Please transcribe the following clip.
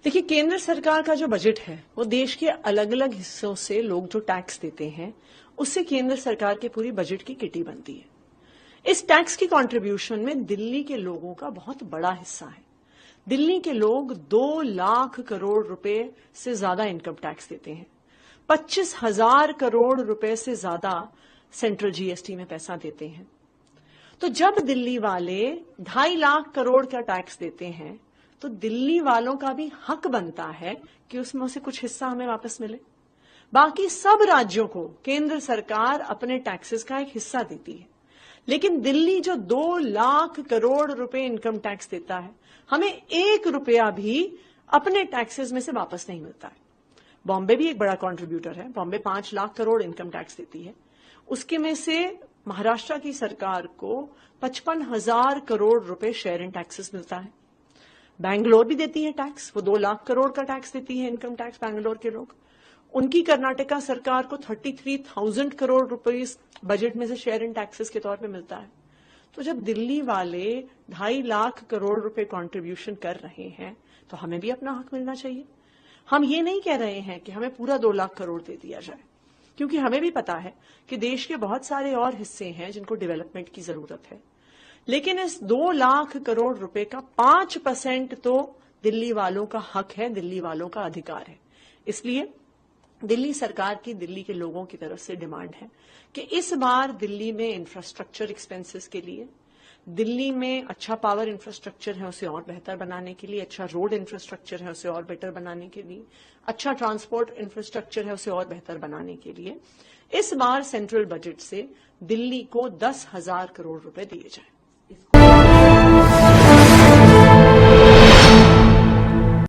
देखिए, केंद्र सरकार का जो बजट है वो देश के अलग अलग हिस्सों से लोग जो टैक्स देते हैं उससे केंद्र सरकार के पूरी बजट की किटी बनती है। इस टैक्स की कंट्रीब्यूशन में दिल्ली के लोगों का बहुत बड़ा हिस्सा है। दिल्ली के लोग 2 लाख करोड़ रुपए से ज्यादा इनकम टैक्स देते हैं। 25,000 करोड़ रुपए से ज्यादा सेंट्रल जीएसटी में पैसा देते हैं। तो जब दिल्ली वाले 2.5 लाख करोड़ का टैक्स देते हैं तो दिल्ली वालों का भी हक बनता है कि उसमें से कुछ हिस्सा हमें वापस मिले। बाकी सब राज्यों को केंद्र सरकार अपने टैक्सेस का एक हिस्सा देती है, लेकिन दिल्ली जो 2 लाख करोड़ रुपए इनकम टैक्स देता है, हमें 1 रुपया भी अपने टैक्सेस में से वापस नहीं मिलता है। बॉम्बे भी एक बड़ा कंट्रीब्यूटर है। बॉम्बे 5 लाख करोड़ इनकम टैक्स देती है। उसके में से महाराष्ट्र की सरकार को 55,000 करोड़ रुपए शेयर इन टैक्सेस मिलता है। बैंगलोर भी देती है टैक्स, वो 2 लाख करोड़ का टैक्स देती है, इनकम टैक्स बैंगलोर के लोग। उनकी कर्नाटका सरकार को 33,000 करोड़ रुपीस बजट में से शेयर इन टैक्सेस के तौर पे मिलता है। तो जब दिल्ली वाले 2.5 लाख करोड़ रुपए कंट्रीब्यूशन कर रहे हैं तो हमें भी अपना हक मिलना चाहिए। हम ये नहीं कह रहे हैं कि हमें पूरा 2 लाख करोड़ दे दिया जाए, क्योंकि हमें भी पता है कि देश के बहुत सारे और हिस्से हैं जिनको डेवलपमेंट की जरूरत है। लेकिन इस 2 लाख करोड़ रुपए का 5% तो दिल्ली वालों का हक है, दिल्ली वालों का अधिकार है। इसलिए दिल्ली सरकार की दिल्ली के लोगों की तरफ से डिमांड है कि इस बार दिल्ली में इंफ्रास्ट्रक्चर एक्सपेंसेस के लिए, दिल्ली में अच्छा पावर इंफ्रास्ट्रक्चर है उसे और बेहतर बनाने के लिए, अच्छा रोड इंफ्रास्ट्रक्चर है उसे और बेटर बनाने के लिए, अच्छा ट्रांसपोर्ट इंफ्रास्ट्रक्चर है उसे और बेहतर बनाने के लिए इस बार सेंट्रल बजट से दिल्ली को 10,000 करोड़ रुपए दिए जाए।